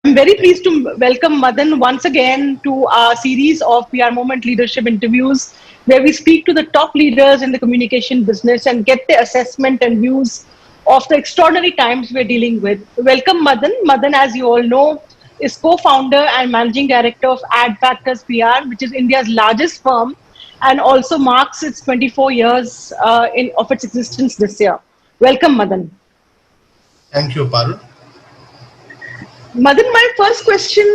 I'm very pleased to welcome Madan once again to our series of PR Moment Leadership interviews, where we speak to the top leaders in the communication business and get their assessment and views of the extraordinary times we're dealing with. Welcome, Madan. Madan, as you all know, is co-founder and managing director of Ad Factors PR, which is India's largest firm, and also marks its 24 years of its existence this year. Welcome, Madan. Thank you, Parul. Madan, my first question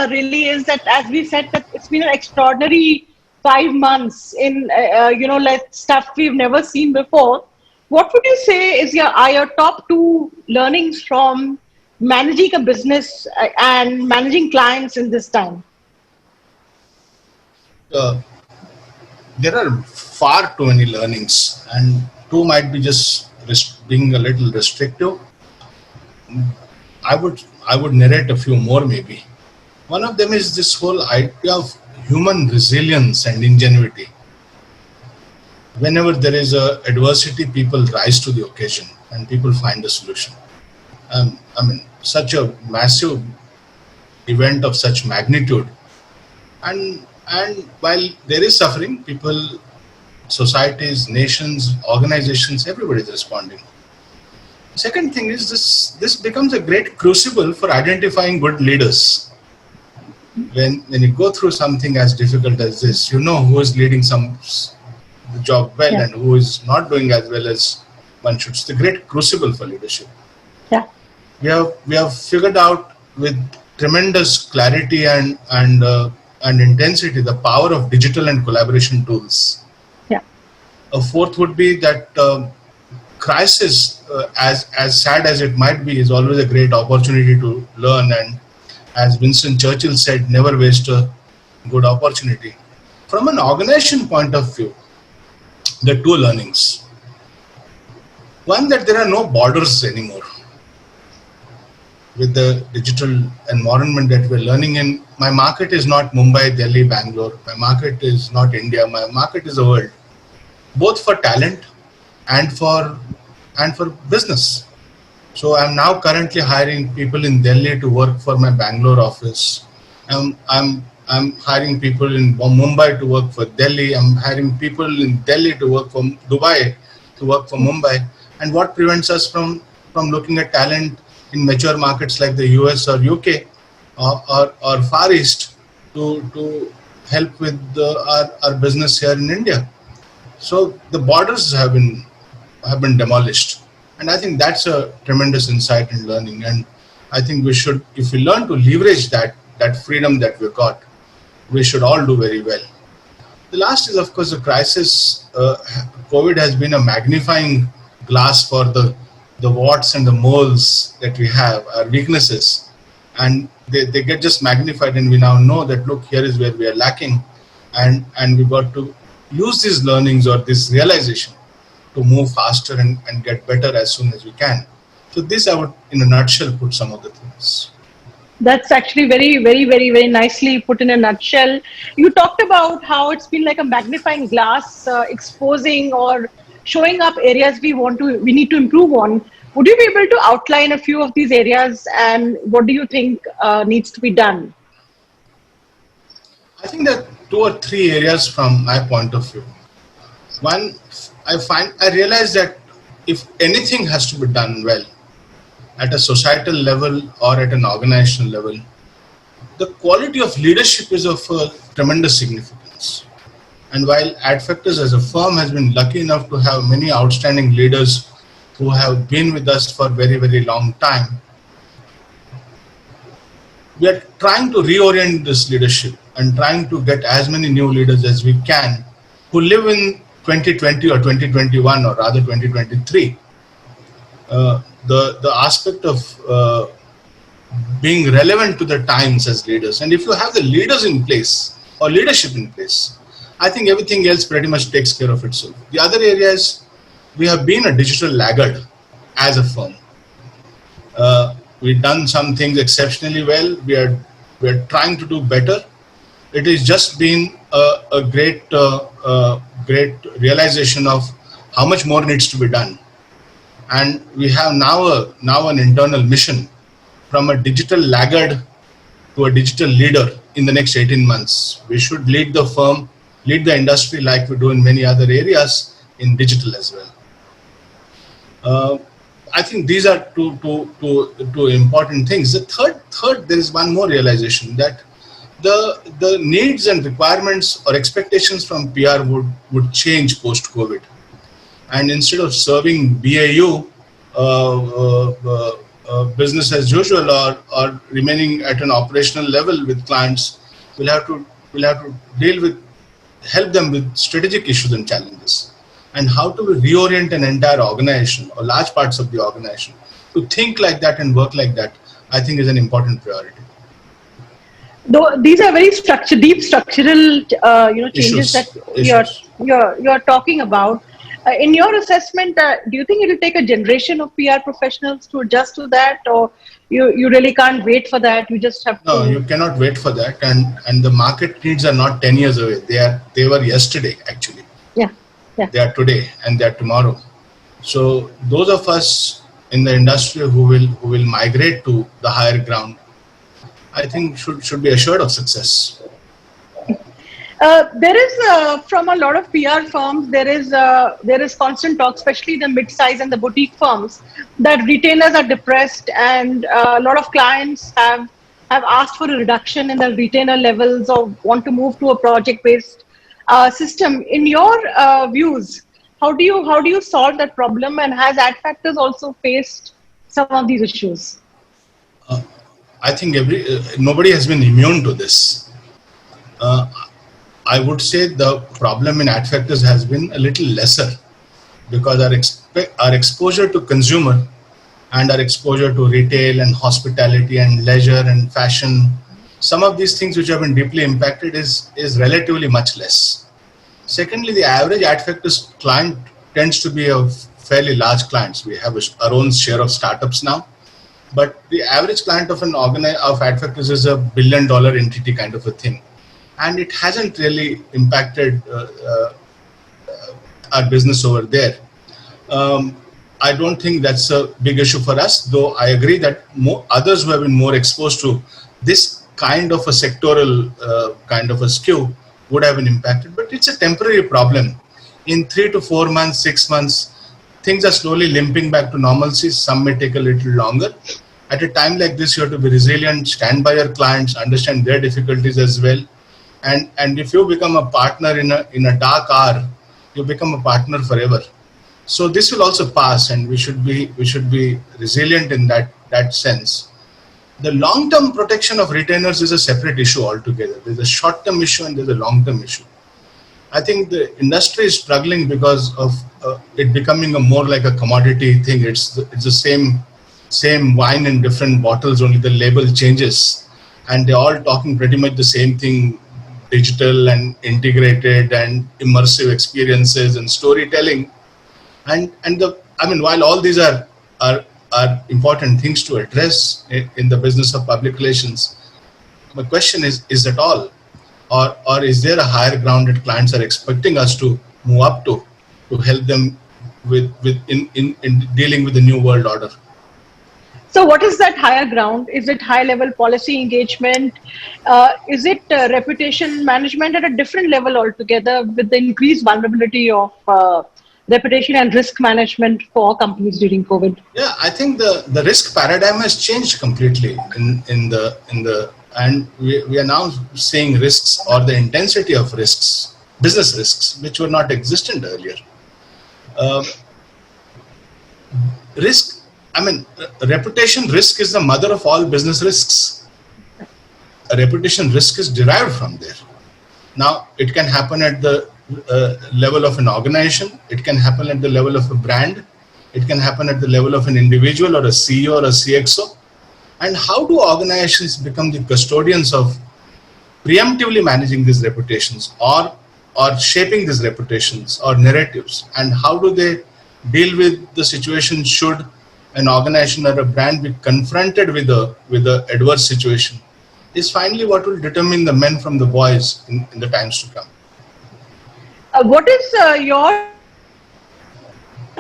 really is that, as we said, that it's been an extraordinary 5 months in like stuff we've never seen before. What would you say are your top two learnings from managing a business and managing clients in this time? Uh, there are far too many learnings, and two might be just being a little restrictive. I would narrate a few more maybe. One of them is this whole idea of human resilience and ingenuity. Whenever there is a adversity, people rise to the occasion and people find a solution. Such a massive event of such magnitude, and while there is suffering, people, societies, nations, organizations, everybody is responding. Second thing is this becomes a great crucible for identifying good leaders. When you go through something as difficult as this, you know who is leading the job well and who is not doing as well as one should. It's the great crucible for leadership. Yeah. We have figured out with tremendous clarity and intensity the power of digital and collaboration tools. Yeah. A fourth would be that crisis, as sad as it might be, is always a great opportunity to learn. And as Winston Churchill said, never waste a good opportunity. From an organization point of view, there are two learnings. One, that there are no borders anymore. With the digital environment that we're learning in, my market is not Mumbai, Delhi, Bangalore. My market is not India. My market is the world, both for talent and for business. So I'm now currently hiring people in Delhi to work for my Bangalore office. I'm hiring people in Mumbai to work for Delhi. I'm hiring people in Delhi to work for Dubai, to work for Mumbai. And what prevents us from looking at talent in mature markets like the US or UK or Far East to help with our business here in India? So the borders have been demolished, and I think that's a tremendous insight and learning. And I think we should, if we learn to leverage that freedom that we got, we should all do very well. The last is, of course, the crisis. COVID has been a magnifying glass for the warts and the moles that we have, our weaknesses, and they get just magnified, and we now know that, look, here is where we are lacking, and we've got to use these learnings or this realization to move faster and get better as soon as we can. So this, I would, in a nutshell, put some of the things. That's actually very, very, very, very nicely put in a nutshell. You talked about how it's been like a magnifying glass, exposing or showing up areas we need to improve on. Would you be able to outline a few of these areas, and what do you think needs to be done? I think that 2 or 3 areas from my point of view. One, I realize that if anything has to be done well at a societal level or at an organizational level, the quality of leadership is of tremendous significance. And while Ad Factors as a firm has been lucky enough to have many outstanding leaders who have been with us for a very, very long time, we are trying to reorient this leadership and trying to get as many new leaders as we can who live in 2020 or 2021 or rather 2023. The aspect of being relevant to the times as leaders. And if you have the leaders in place or leadership in place, I think everything else pretty much takes care of itself. The other area is we have been a digital laggard as a firm. We've done some things exceptionally well. We are trying to do better. It has just been a great realization of how much more needs to be done. And we have now an internal mission from a digital laggard to a digital leader in the next 18 months. We should lead the firm, lead the industry like we do in many other areas in digital as well. I think these are two important things. The third, there is one more realization that the needs and requirements or expectations from PR would change post-COVID. And instead of serving BAU, business as usual, or remaining at an operational level with clients, we'll have to help them with strategic issues and challenges. And how to reorient an entire organization or large parts of the organization to think like that and work like that, I think is an important priority. Though these are very deep structural, changes that you're talking about. In your assessment, do you think it will take a generation of PR professionals to adjust to that, or you really can't wait for that? You just have to. No, you cannot wait for that, and the market needs are not 10 years away. They were yesterday actually. Yeah. They are today and they are tomorrow. So those of us in the industry who will migrate to the higher ground, I think should be assured of success. There is from a lot of PR firms, there is constant talk, especially the mid-size and the boutique firms, that retainers are depressed, and a lot of clients have asked for a reduction in the retainer levels or want to move to a project-based system. In your views, how do you solve that problem, and has Adfactors also faced some of these issues? I think nobody has been immune to this. I would say the problem in Adfactors has been a little lesser because our exposure to consumer and our exposure to retail and hospitality and leisure and fashion, some of these things which have been deeply impacted is relatively much less. Secondly, the average Adfactors client tends to be a fairly large clients. We have our own share of startups now, but the average client of Adfactors is $1 billion entity kind of a thing. And it hasn't really impacted our business over there. I don't think that's a big issue for us, though I agree that others who have been more exposed to this kind of a sectoral kind of a skew would have been impacted. But it's a temporary problem. In 3 to 4 months, 6 months, things are slowly limping back to normalcy. Some may take a little longer. At a time like this, you have to be resilient, stand by your clients, understand their difficulties as well. And if you become a partner in a dark hour, you become a partner forever. So this will also pass, and we should be resilient in that sense. The long-term protection of retainers is a separate issue altogether. There's a short-term issue and there's a long-term issue. I think the industry is struggling because of it becoming a more like a commodity thing. It's the same wine in different bottles, only the label changes, and they're all talking pretty much the same thing. Digital and integrated and immersive experiences and storytelling, and while all these are important things to address in the business of public relations, my question is that all, or is there a higher ground that clients are expecting us to move up to help them in dealing with the new world order? So what is that higher ground? Is it high-level policy engagement? Is it reputation management at a different level altogether with the increased vulnerability of reputation and risk management for companies during COVID? Yeah, I think the risk paradigm has changed completely and we are now seeing risks or the intensity of risks, business risks, which were not existent earlier. Reputation risk is the mother of all business risks. A reputation risk is derived from there. Now, it can happen at the level of an organization. It can happen at the level of a brand. It can happen at the level of an individual or a CEO or a CXO. And how do organizations become the custodians of preemptively managing these reputations or shaping these reputations or narratives? And how do they deal with the situation should an organization or a brand be confronted with a adverse situation, is finally what will determine the men from the boys in the times to come. What is your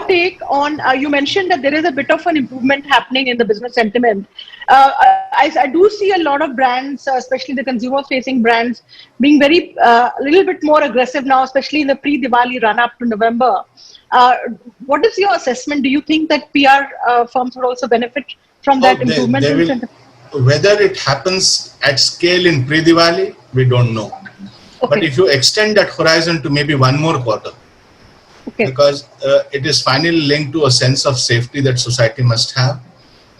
take on, you mentioned that there is a bit of an improvement happening in the business sentiment. I do see a lot of brands, especially the consumer facing brands, being very a little bit more aggressive now, especially in the pre-Diwali run up to November. What is your assessment? Do you think that PR firms would also benefit from that improvement in sentiment? Whether it happens at scale in pre-Diwali, we don't know. Okay. But if you extend that horizon to maybe one more quarter, okay, because it is finally linked to a sense of safety that society must have.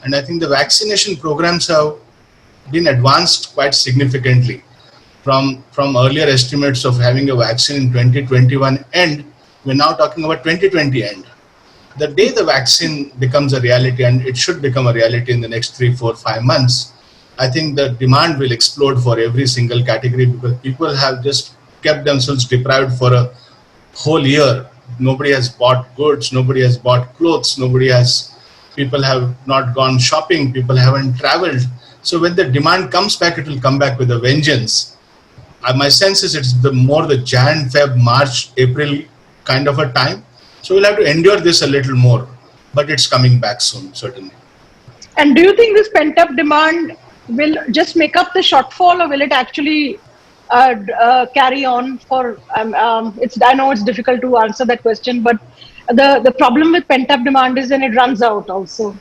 And I think the vaccination programs have been advanced quite significantly from earlier estimates of having a vaccine in 2021 end. We're now talking about 2020 end. The day the vaccine becomes a reality, and it should become a reality in the next 3, 4, 5 months, I think the demand will explode for every single category, because people have just kept themselves deprived for a whole year. Nobody has bought goods, nobody has bought clothes, people have not gone shopping, people haven't traveled. So when the demand comes back, it will come back with a vengeance. My sense is it's more the Jan, Feb, March, April kind of a time. So we'll have to endure this a little more, but it's coming back soon, certainly. And do you think this pent-up demand will just make up the shortfall, or will it actually carry on for? I know it's difficult to answer that question, but the problem with pent-up demand is then it runs out also.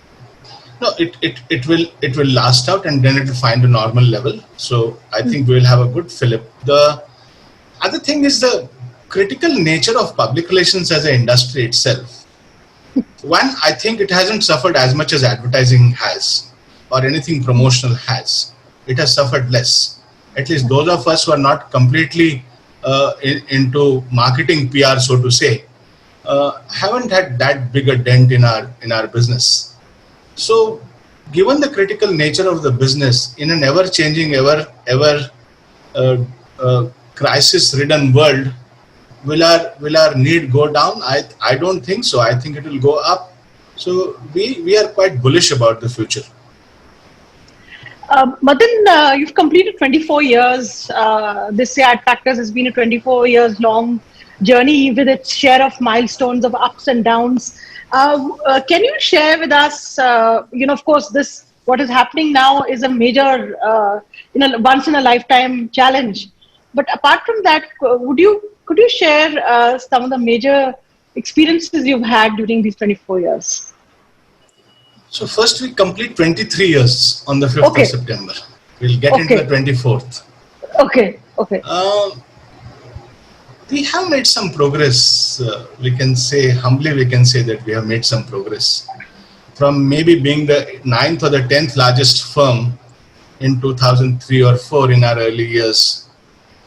No, it will last out, and then it will find a normal level. So I think we will have a good fillip. The other thing is the critical nature of public relations as an industry itself. One, I think it hasn't suffered as much as advertising has, or anything promotional has. It has suffered less. At least those of us who are not completely into marketing PR, so to say, haven't had that big a dent in our business. So, given the critical nature of the business in an ever-changing, ever crisis-ridden world, will our need go down? I don't think so. I think it will go up. So we are quite bullish about the future. Madan, you've completed 24 years. This year Adfactors has been a 24 years long journey with its share of milestones, of ups and downs. Can you share with us, of course, what is happening now is a major, once in a lifetime challenge. But apart from that, could you share some of the major experiences you've had during these 24 years? So first we complete 23 years on the 5th of September. We'll get into the 24th. Okay. We have made some progress. We can say that we have made some progress. From maybe being the 9th or the 10th largest firm in 2003 or 4 in our early years,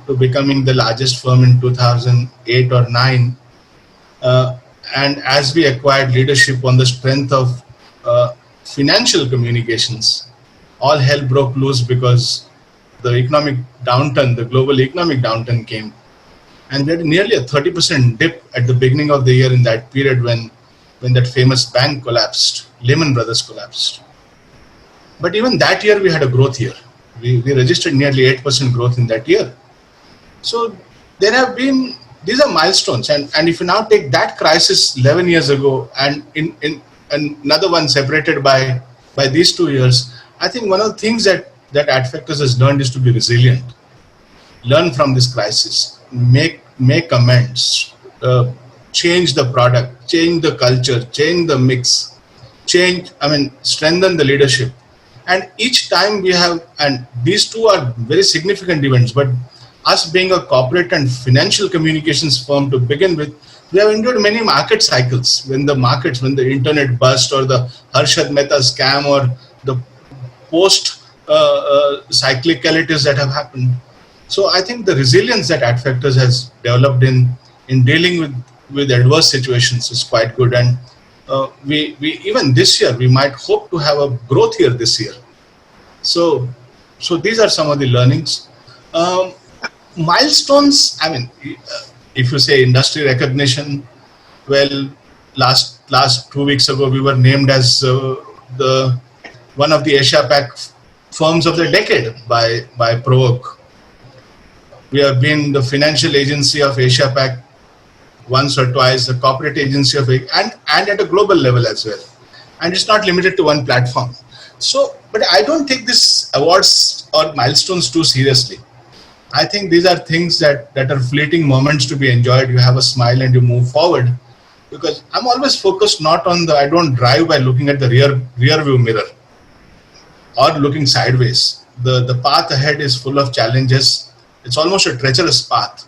to becoming the largest firm in 2008 or 9. And as we acquired leadership on the strength of financial communications, all hell broke loose because the economic downturn, the global economic downturn came. And we had nearly a 30% dip at the beginning of the year in that period when that famous bank collapsed, Lehman Brothers collapsed. But even that year we had a growth year. We registered nearly 8% growth in that year. So there have been, these are milestones, and if you now take that crisis 11 years ago and in another one separated by these 2 years, I think one of the things that Adfactors has learned is to be resilient. Learn from this crisis, make amends, change the product, change the culture, change the mix, strengthen the leadership. And each time we have, and these two are very significant events, but us being a corporate and financial communications firm to begin with, we have endured many market cycles. When the internet burst, or the Harshad Mehta scam, or the post cyclicalities that have happened. So I think the resilience that Adfactors has developed in dealing with adverse situations is quite good. And we even this year, we might hope to have a growth year this year. So these are some of the learnings. Milestones, if you say industry recognition, well, last 2 weeks ago, we were named as one of the Asia Pac firms of the decade by Provoke. We have been the financial agency of Asia Pac once or twice, the corporate agency of it, and at a global level as well. And it's not limited to one platform. So, but I don't take these awards or milestones too seriously. I think these are things that are fleeting moments to be enjoyed. You have a smile and you move forward. Because I'm always focused not on I don't drive by looking at the rear view mirror or looking sideways. The path ahead is full of challenges. It's almost a treacherous path.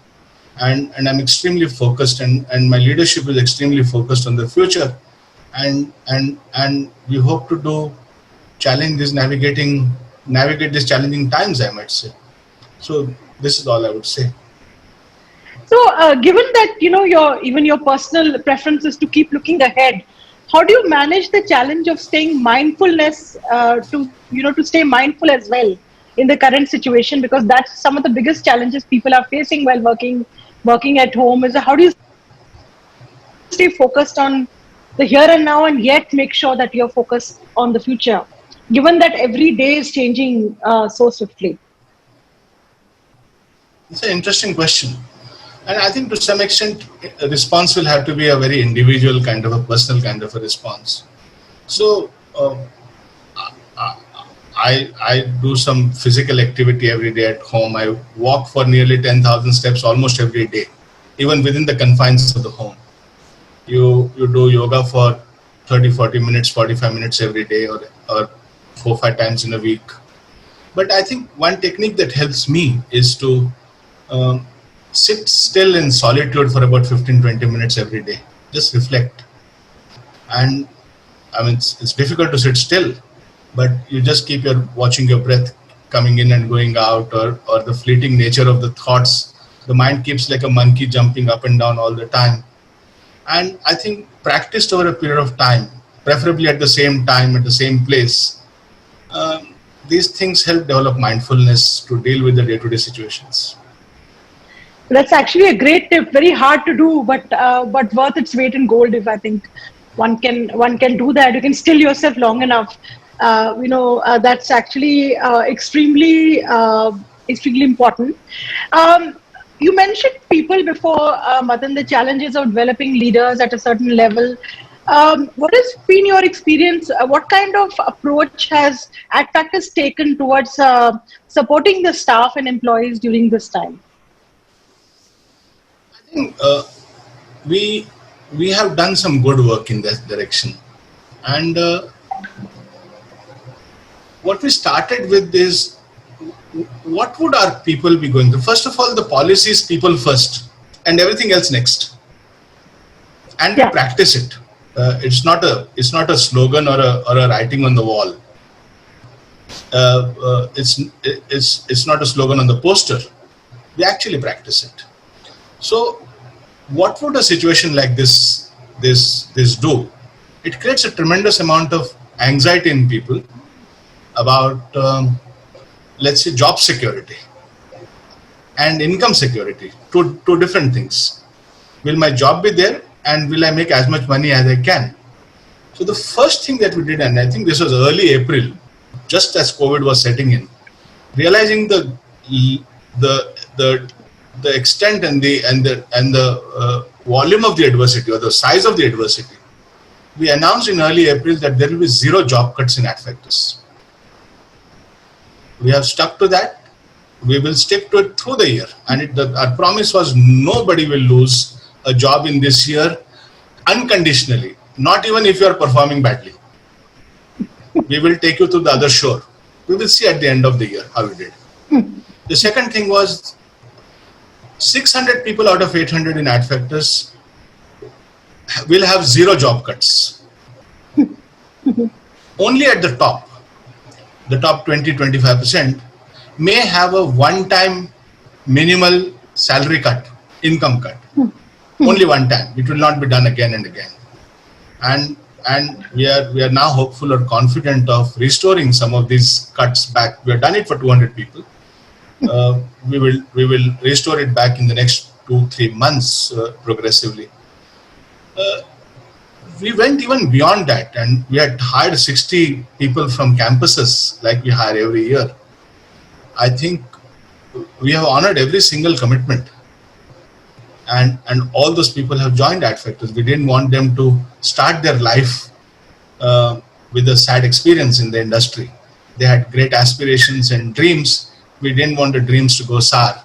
And I'm extremely focused, and my leadership is extremely focused on the future. And we hope to navigate these challenging times, I might say. So this is all I would say. So, given that your personal preference is to keep looking ahead, how do you manage the challenge of staying mindfulness to stay mindful as well in the current situation? Because that's some of the biggest challenges people are facing while working at home. Is how do you stay focused on the here and now, and yet make sure that you're focused on the future, given that every day is changing so swiftly? It's an interesting question. And I think to some extent, a response will have to be a very individual kind of a personal kind of a response. So I do some physical activity every day at home. I walk for nearly 10,000 steps almost every day, even within the confines of the home. You do yoga for 30, 40 minutes, 45 minutes every day, or 4-5 times in a week. But I think one technique that helps me is to sit still in solitude for about 15-20 minutes every day. Just reflect. And I mean, it's difficult to sit still, but you just keep watching your breath coming in and going out, or the fleeting nature of the thoughts. The mind keeps like a monkey jumping up and down all the time. And I think practiced over a period of time, preferably at the same time, at the same place, these things help develop mindfulness to deal with the day-to-day situations. That's actually a great tip. Very hard to do, but worth its weight in gold. If I think one can do that, you can still yourself long enough. That's actually extremely important. You mentioned people before, Madan, the challenges of developing leaders at a certain level. What has been your experience? What kind of approach has Adfactors taken towards supporting the staff and employees during this time? I think we have done some good work in that direction. And what we started with is, what would our people be going through? First of all, the policies, people first, and everything else next. And we practice it. It's not a slogan or a writing on the wall. It's not a slogan on the poster. We actually practice it. So, what would a situation like this do? It creates a tremendous amount of anxiety in people about, let's say, job security and income security. Two different things. Will my job be there, and will I make as much money as I can? So the first thing that we did, and I think this was early April, just as COVID was setting in, realizing the extent and the volume of the adversity, or the size of the adversity, we announced in early April that there will be 0 job cuts in Adfactors. We have stuck to that. We will stick to it through the year. And our promise was nobody will lose a job in this year unconditionally, not even if you are performing badly. We will take you to the other shore. We will see at the end of the year how we did. The second thing was 600 people out of 800 in Adfactors will have 0 job cuts. Only at the top 20-25% may have a one-time minimal salary cut, income cut. Only one time. It will not be done again and again. And we are now hopeful or confident of restoring some of these cuts back. We have done it for 200 people. We will restore it back in the next 2-3 months progressively. We went even beyond that, and we had hired 60 people from campuses like we hire every year. I think we have honored every single commitment. and all those people have joined Adfactors. We didn't want them to start their life with a sad experience in the industry. They had great aspirations and dreams. We didn't want the dreams to go sour.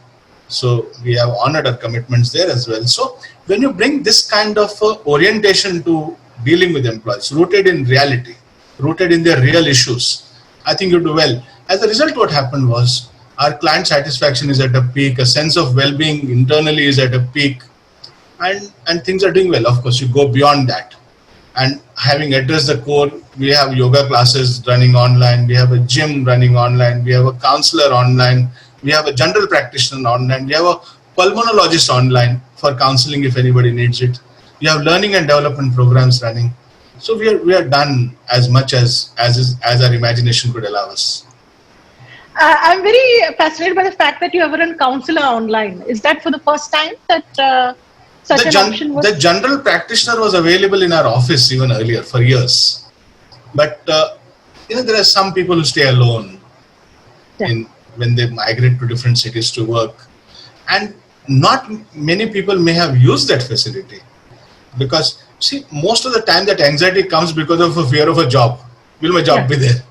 So we have honored our commitments there as well. So when you bring this kind of orientation to dealing with employees, rooted in reality, rooted in their real issues, I think you do well. As a result, what happened was our client satisfaction is at a peak, a sense of well-being internally is at a peak, and things are doing well. Of course, you go beyond that. And having addressed the core, we have yoga classes running online, we have a gym running online, we have a counselor online, we have a general practitioner online, we have a pulmonologist online for counseling if anybody needs it. We have learning and development programs running. So we are done as much as our imagination could allow us. I'm very fascinated by the fact that you have run counselor online. Is that for the first time that such an option was? The general practitioner was available in our office even earlier for years. But there are some people who stay alone when they migrate to different cities to work. And not many people may have used that facility. Because, see, most of the time that anxiety comes because of a fear of a job. Will my job be there?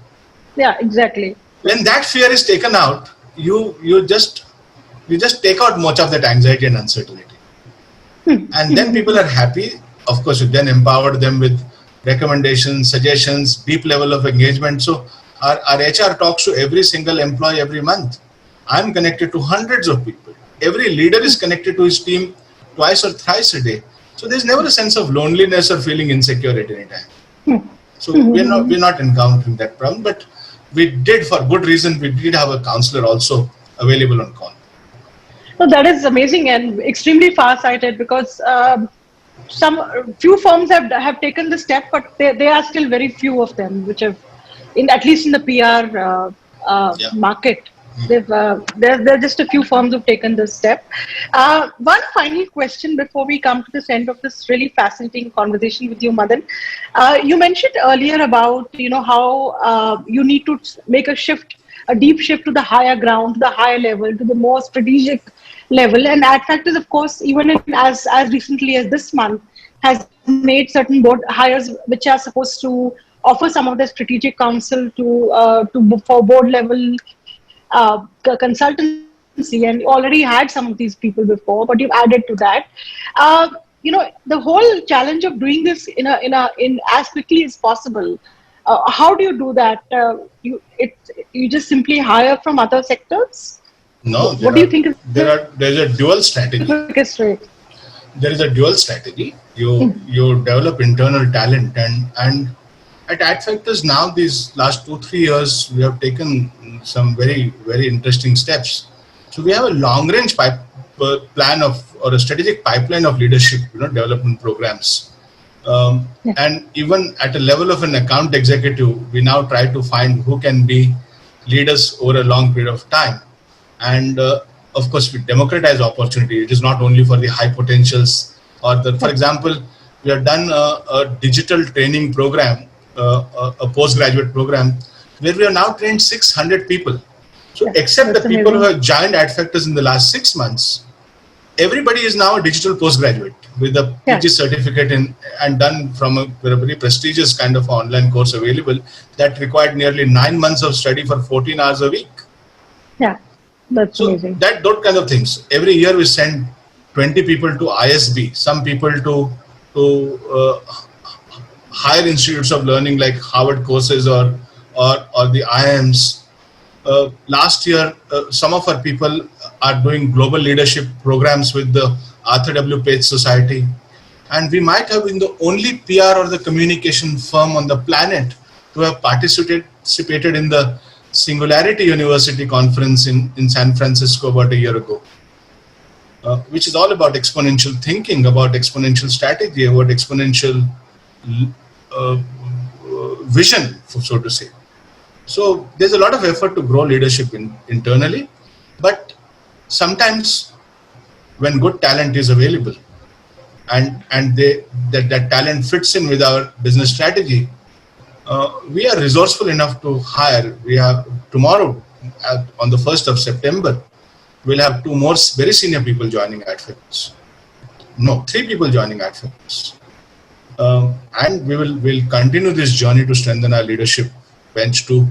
Yeah, exactly. When that fear is taken out, you just take out much of that anxiety and uncertainty. And then people are happy. Of course, you then empower them with recommendations, suggestions, deep level of engagement. So our HR talks to every single employee every month. I'm connected to hundreds of people. Every leader is connected to his team twice or thrice a day. So there's never a sense of loneliness or feeling insecure at any time. So we're not encountering that problem, but we did, for good reason, we did have a counselor also available on call. No, that is amazing and extremely far-sighted, because some few firms have taken the step, but there are still very few of them which have, at least in the PR market. There are just a few firms who've taken this step. One final question before we come to this end of this really fascinating conversation with you, Madan. You mentioned earlier about how you need to make a deep shift to the higher ground, to the higher level, to the more strategic level. And Adfactors, of course, even as recently as this month, has made certain board hires which are supposed to offer some of the strategic counsel for board level consultancy, and you already had some of these people before, but you've added to that. The whole challenge of doing this in as quickly as possible. How do you do that? You just simply hire from other sectors? No. What do you think? There's a dual strategy. There is a dual strategy. You develop internal talent, and at Adfactors now, these last 2-3 years, we have taken some very, very interesting steps. So we have a long-range plan or a strategic pipeline of leadership, development programs. And even at a level of an account executive, we now try to find who can be leaders over a long period of time. And of course, we democratize opportunity. It is not only for the high potentials for example, we have done a digital training program, a postgraduate program, where we have now trained 600 people. So except the people who have joined Adfactors in the last 6 months, everybody is now a digital postgraduate with a PG certificate and done from a very prestigious kind of online course available that required nearly 9 months of study for 14 hours a week. Yeah, that's amazing. Those kind of things. Every year we send 20 people to ISB, some people to higher institutes of learning like Harvard courses or the IIMs. Last year, some of our people are doing global leadership programs with the Arthur W. Page Society. And we might have been the only PR or the communication firm on the planet to have participated in the Singularity University conference in San Francisco about a year ago, which is all about exponential thinking, about exponential strategy, about exponential vision, so to say. So there's a lot of effort to grow leadership internally, but sometimes when good talent is available and that talent fits in with our business strategy, we are resourceful enough to hire. We have tomorrow, on the 1st of September, we'll have 2 more very senior people joining Adfactors. No, 3 people joining at first. And we'll continue this journey to strengthen our leadership bench to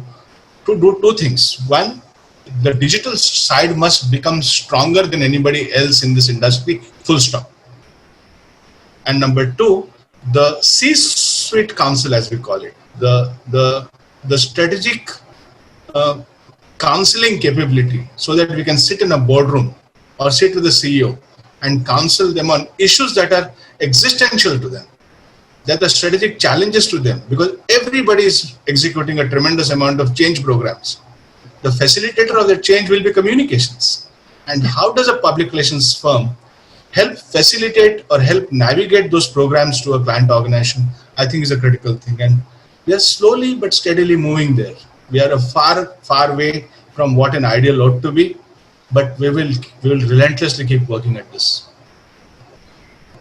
do 2 things. One, the digital side must become stronger than anybody else in this industry, full stop. And number 2, the C-suite council, as we call it, the strategic counseling capability, so that we can sit in a boardroom or sit with the CEO and counsel them on issues that are existential to them, that are strategic challenges to them, because everybody is executing a tremendous amount of change programs. The facilitator of the change will be communications. And how does a public relations firm help facilitate or help navigate those programs to a client organization, I think is a critical thing. And we are slowly but steadily moving there. We are a far way from what an ideal ought to be, but we will relentlessly keep working at this.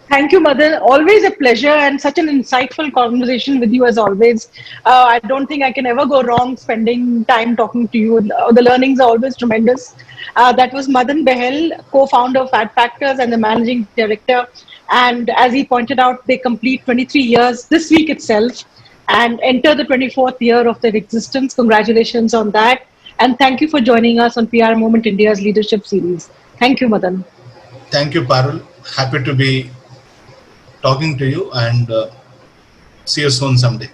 Thank you, Madan. Always a pleasure and such an insightful conversation with you as always. I don't think I can ever go wrong spending time talking to you. The learnings are always tremendous. That was Madan Bahel, co-founder of Adfactors and the managing director. And as he pointed out, they complete 23 years this week itself and enter the 24th year of their existence. Congratulations on that. And thank you for joining us on PR Moment India's Leadership Series. Thank you, Madan. Thank you, Parul. Happy to be talking to you, and see you soon someday.